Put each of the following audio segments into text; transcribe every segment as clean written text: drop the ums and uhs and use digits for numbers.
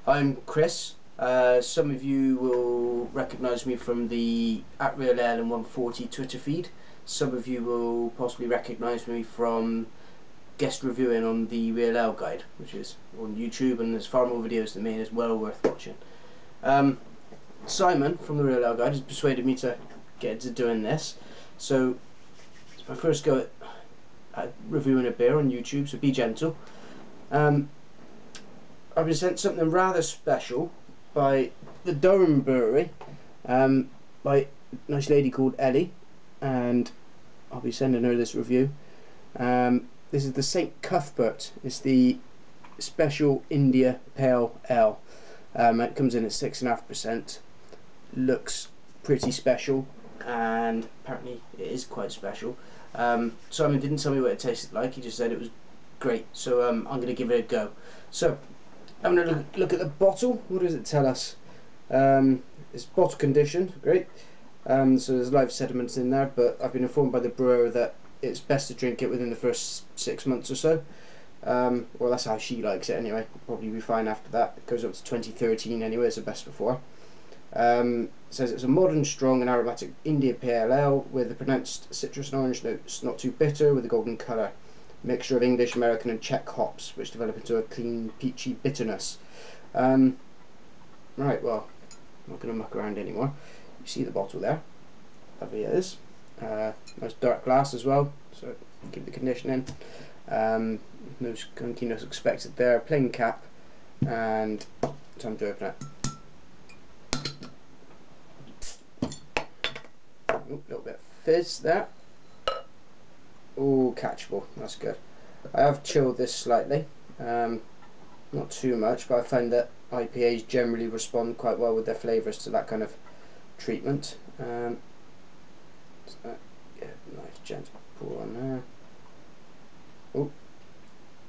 I'm Chris. Some of you will recognise me from the @RealAle and 140 Twitter feed. Some of you will possibly recognise me from guest reviewing on the Real Ale Guide, which is on YouTube, and there's far more videos than me and it's well worth watching. Simon from the Real Ale Guide has persuaded me to get into doing this, so it's my first go at reviewing a beer on YouTube, so be gentle. I've been sent something rather special by the Durham Brewery, by a nice lady called Elly, and I'll be sending her this review. This is the St. Cuthbert. It's the special India Pale Ale. It comes in at 6.5%. Looks pretty special, and apparently it is quite special. Simon didn't tell me what it tasted like. He just said it was great. So I'm going to give it a go. So I'm going to look at the bottle. What does it tell us? It's bottle conditioned. Great. So there's live sediments in there, but I've been informed by the brewer that it's best to drink it within the first 6 months or so. Well, that's how she likes it anyway. Probably be fine after that. It goes up to 2013 anyway, it's the best before. It says it's a modern, strong and aromatic India Pale Ale with a pronounced citrus and orange notes, not too bitter, with a golden colour. Mixture of English, American and Czech hops, which develop into a clean, peachy bitterness. Right, well, I'm not going to muck around anymore. You see the bottle there. Lovely it is. Nice dark glass as well, so keep the conditioning. No skunkiness expected there. Plain cap, and time to open it. Ooh, little bit of fizz there. Oh, catchable. That's good. I have chilled this slightly, not too much, but I find that IPAs generally respond quite well with their flavours to that kind of treatment. So yeah, nice gentle pour on there. Oh,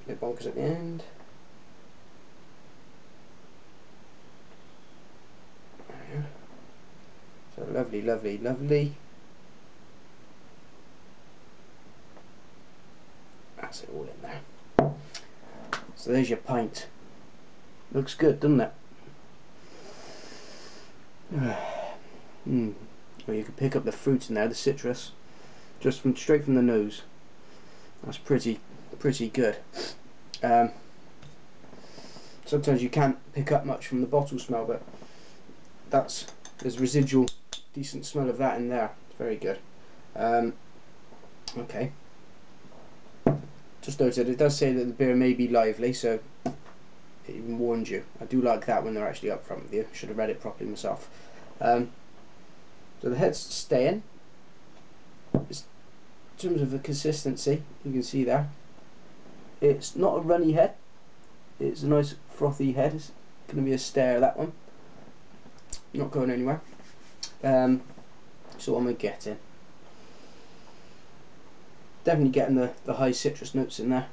a bit bonkers at the end. There. So lovely, lovely, lovely. That's it all in there. So there's your pint. Looks good, doesn't it? Well, you can pick up the fruit in there, the citrus, just straight from the nose. That's pretty good. Sometimes you can't pick up much from the bottle smell, but there's residual decent smell of that in there. It's very good. Okay. Just noted, it does say that the beer may be lively, so it even warned you. I do like that when they're actually up front with you. Should have read it properly myself. So the head's staying. In terms of the consistency, you can see there, it's not a runny head. It's a nice frothy head. It's going to be a stare, that one. Not going anywhere. So what am I getting? Definitely getting the high citrus notes in there.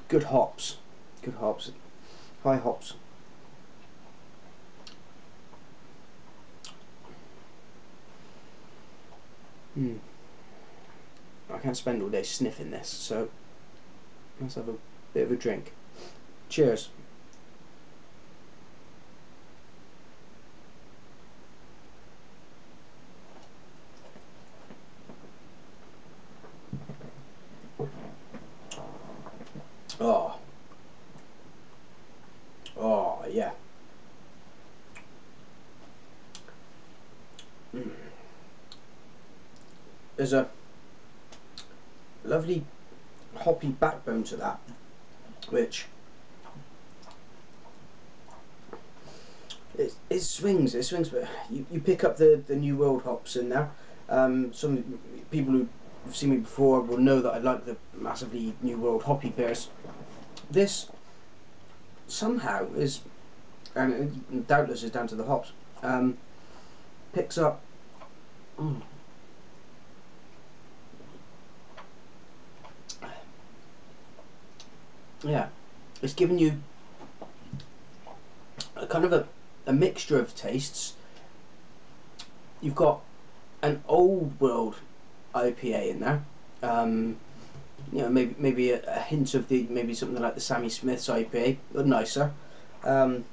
Good hops. Good hops. High hops. I can't spend all day sniffing this, so let's have a bit of a drink. Cheers. Oh yeah. There's a lovely hoppy backbone to that, which it swings, but you pick up the New World hops in there. Some people who've seen me before will know that I like the massively New World hoppy beers. This somehow is, and it doubtless is down to the hops, picks up yeah, it's giving you a kind of a mixture of tastes. You've got an old world IPA in there, you know, maybe a hint of maybe something like the Sammy Smith's IPA, but nicer. But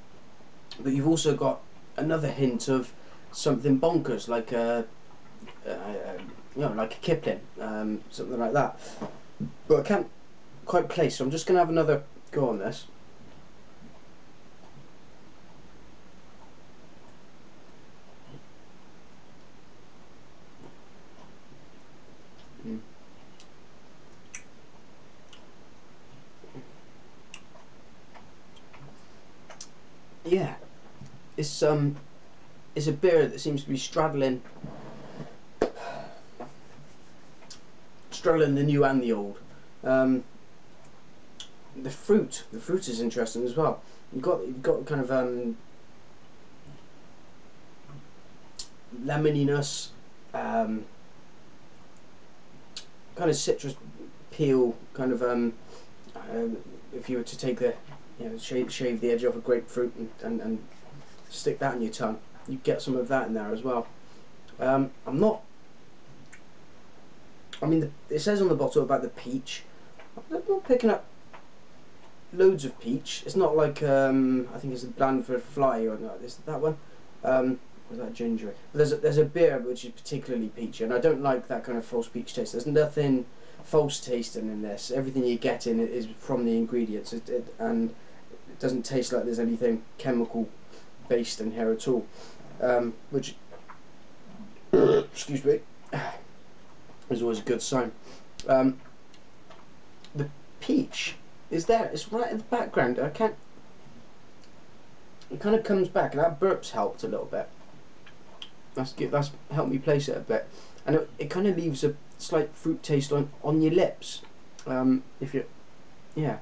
you've also got another hint of something bonkers, like like a Kipling, something like that. But I can't quite place, so I'm just going to have another go on this. Yeah, it's a beer that seems to be straddling the new and the old. The fruit is interesting as well. You've got kind of lemoniness, kind of citrus peel, kind of if you were to take the shave the edge off a grapefruit and stick that in your tongue, you get some of that in there as well. I'm not. I mean, it says on the bottle about the peach. I'm not picking up loads of peach. It's not like I think it's a Blandford Fly or not. Is that one? Or is that gingery? But there's a beer which is particularly peachy, and I don't like that kind of false peach taste. There's nothing false tasting in this. Everything you get in it is from the ingredients, and it doesn't taste like there's anything chemical based in here at all. Which excuse me, is always a good sign. The peach is there. It's right in the background. I can't. It kind of comes back, and that burp's helped a little bit. That's helped me place it a bit, and it kind of leaves a slight fruit taste on your lips. If you, yeah.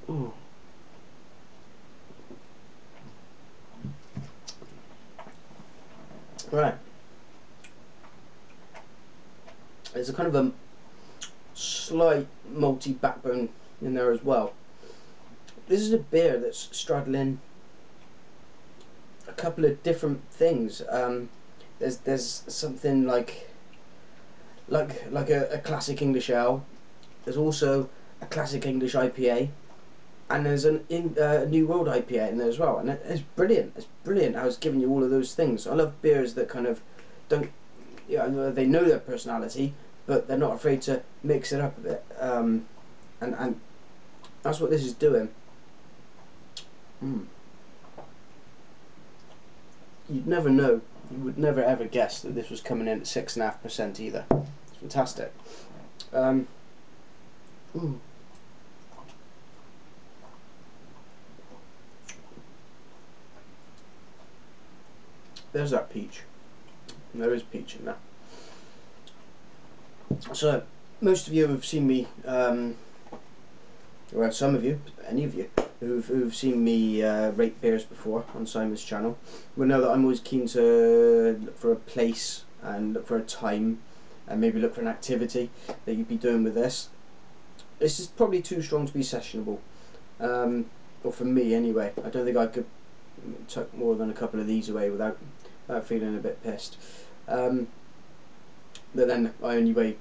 Ooh. Right. There's a kind of a slight malty backbone in there as well. This is a beer that's straddling a couple of different things. There's something like a classic English ale. There's also a classic English IPA, and there's a New World IPA in there as well. And it's brilliant. It's brilliant how it's giving you all of those things. I love beers that kind of don't. They know their personality, but they're not afraid to mix it up a bit. And that's what this is doing. You'd never know. You would never ever guess that this was coming in at 6.5% either. It's fantastic. There's that peach. There is peach in there. So, most of you have seen me, well, some of you, any of you, who've seen me rate beers before on Simon's channel will know that I'm always keen to look for a place and look for a time and maybe look for an activity that you'd be doing with this. This is probably too strong to be sessionable, or for me anyway. I don't think I could tuck more than a couple of these away without feeling a bit pissed. But then I only weigh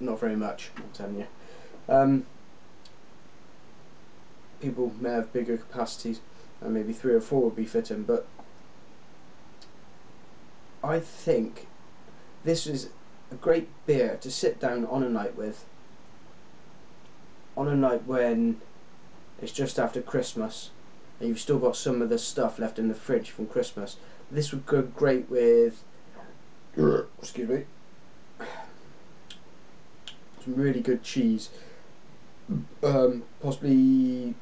not very much, I'm telling you. People may have bigger capacities, and maybe 3 or 4 would be fitting, but I think this is a great beer to sit down on a night with, on a night when it's just after Christmas and you've still got some of the stuff left in the fridge from Christmas. This would go great with excuse me, some really good cheese, possibly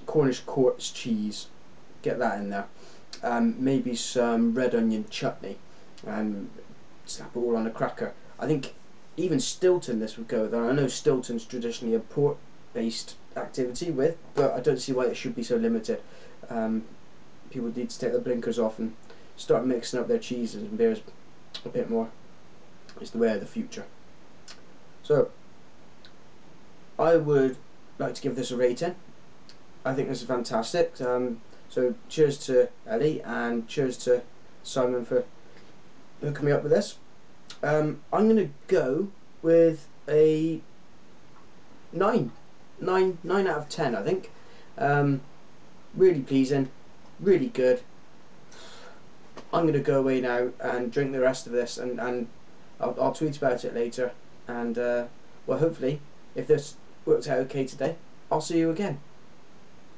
Cornish quartz cheese, get that in there, maybe some red onion chutney, and slap it all on a cracker. I think even Stilton this would go with. I know Stilton's traditionally a port based activity with, but I don't see why it should be so limited. People need to take their blinkers off and start mixing up their cheeses and beers a bit more. It's the way of the future. So I would like to give this a rating. I think this is fantastic. So cheers to Elly and cheers to Simon for hooking me up with this. I'm going to go with a 9. 9 out of 10, I think. Really pleasing, really good. I'm going to go away now and drink the rest of this, and I'll tweet about it later. And well, hopefully, if this works out okay today, I'll see you again.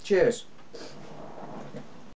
Cheers.